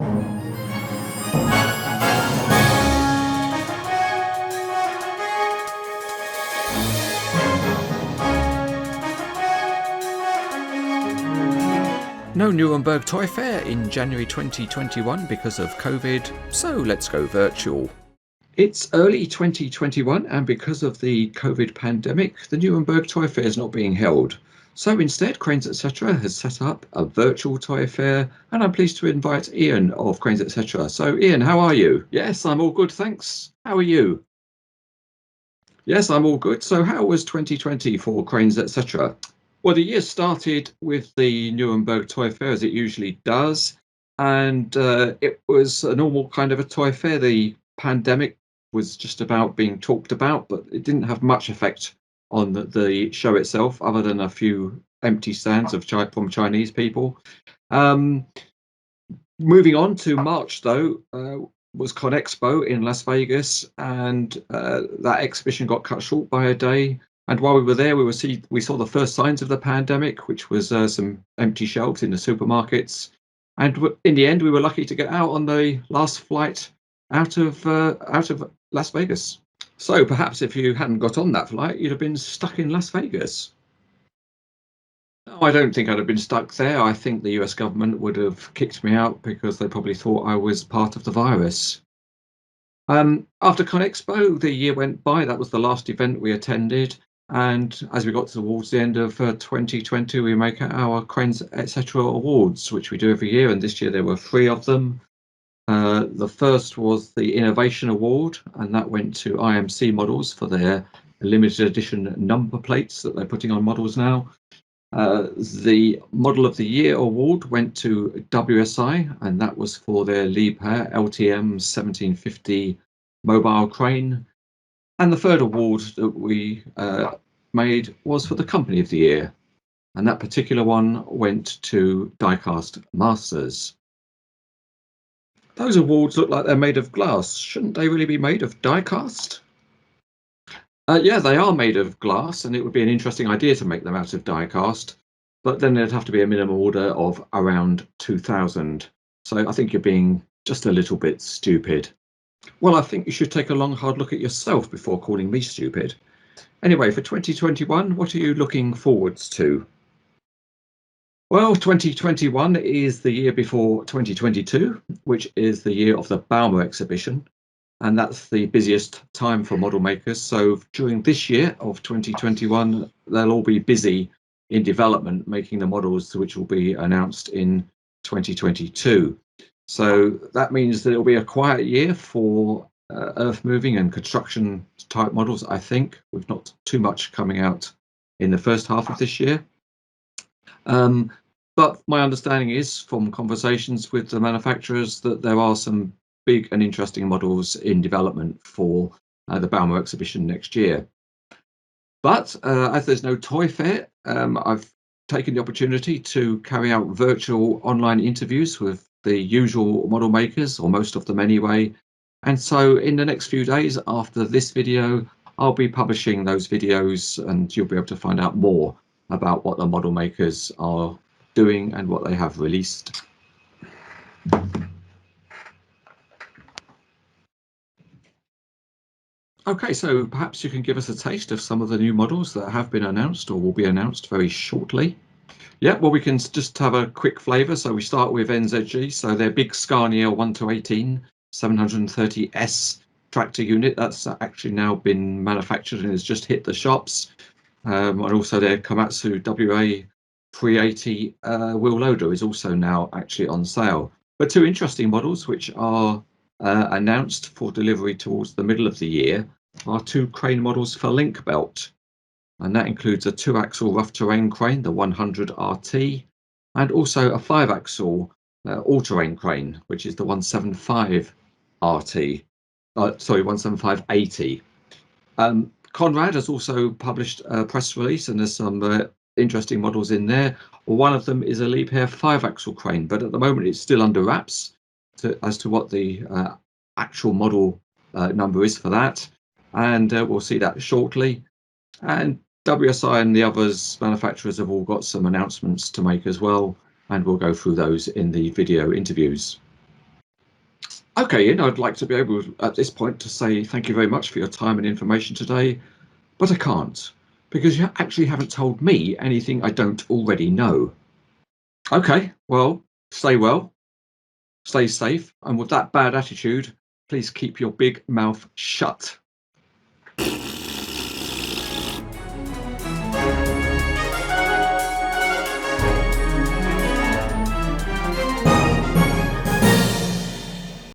No Nuremberg Toy Fair in January 2021 because of COVID, so let's go virtual. It's early 2021, and because of the COVID pandemic, the Nuremberg Toy Fair is not being held. So instead, Cranes Etc. has set up a virtual toy fair, and I'm pleased to invite Ian of Cranes Etc. So Ian, how are you? Yes, I'm all good, thanks. How are you? Yes, I'm all good. So how was 2020 for Cranes Etc.? Well, the year started with the Nuremberg Toy Fair, as it usually does, and it was a normal kind of a toy fair. The pandemic was just about being talked about, but it didn't have much effect on the show itself, other than a few empty stands from Chinese people. Moving on to March, though, was ConExpo in Las Vegas, and that exhibition got cut short by a day. And while we were there, we saw the first signs of the pandemic, which was some empty shelves in the supermarkets. And in the end, we were lucky to get out on the last flight out of Las Vegas. So perhaps if you hadn't got on that flight, you'd have been stuck in Las Vegas. No, I don't think I'd have been stuck there. I think the US government would have kicked me out because they probably thought I was part of the virus. After ConExpo, the year went by. That was the last event we attended. And as we got towards the end of 2020, we make our Cranes Etc. awards, which we do every year. And this year there were 3 of them. The first was the Innovation Award, and that went to IMC Models for their limited edition number plates that they're putting on models now. The Model of the Year award went to WSI, and that was for their Liebherr LTM 1750 mobile crane. And the third award that we made was for the Company of the Year, and that particular one went to Diecast Masters. Those awards look like they're made of glass. Shouldn't they really be made of die-cast? Yeah, they are made of glass, and it would be an interesting idea to make them out of die-cast, but then there'd have to be a minimum order of around 2,000. So I think you're being just a little bit stupid. Well, I think you should take a long, hard look at yourself before calling me stupid. Anyway, for 2021, what are you looking forwards to? Well, 2021 is the year before 2022, which is the year of the Bauma exhibition. And that's the busiest time for model makers. So during this year of 2021, they'll all be busy in development, making the models which will be announced in 2022. So that means that it'll be a quiet year for earth moving and construction type models, I think, with not too much coming out in the first half of this year. But my understanding is from conversations with the manufacturers that there are some big and interesting models in development for the Bauma exhibition next year. But as there's no toy fair, I've taken the opportunity to carry out virtual online interviews with the usual model makers, or most of them anyway. And so in the next few days after this video, I'll be publishing those videos, and you'll be able to find out more about what the model makers are doing and what they have released. Okay, so perhaps you can give us a taste of some of the new models that have been announced or will be announced very shortly. Yeah, well, we can just have a quick flavour. So we start with NZG. So their big Scania 1-18 730S tractor unit. That's actually now been manufactured and has just hit the shops. And also their Komatsu WA 380 wheel loader is also now actually on sale. But 2 interesting models which are announced for delivery towards the middle of the year are 2 crane models for Link Belt, and that includes a 2-axle rough terrain crane, the 100 RT, and also a 5-axle all-terrain crane, which is the 175 RT. 175 AT. Conrad has also published a press release, and there's some interesting models in there. One of them is a Liebherr 5-axle crane, but at the moment it's still under wraps as to what the actual model number is for that, and we'll see that shortly. And WSI and the others manufacturers have all got some announcements to make as well, and we'll go through those in the video interviews. Okay, Ian, I'd like to be able at this point to say thank you very much for your time and information today, but I can't because you actually haven't told me anything I don't already know. Okay, well, stay safe, and with that bad attitude, please keep your big mouth shut.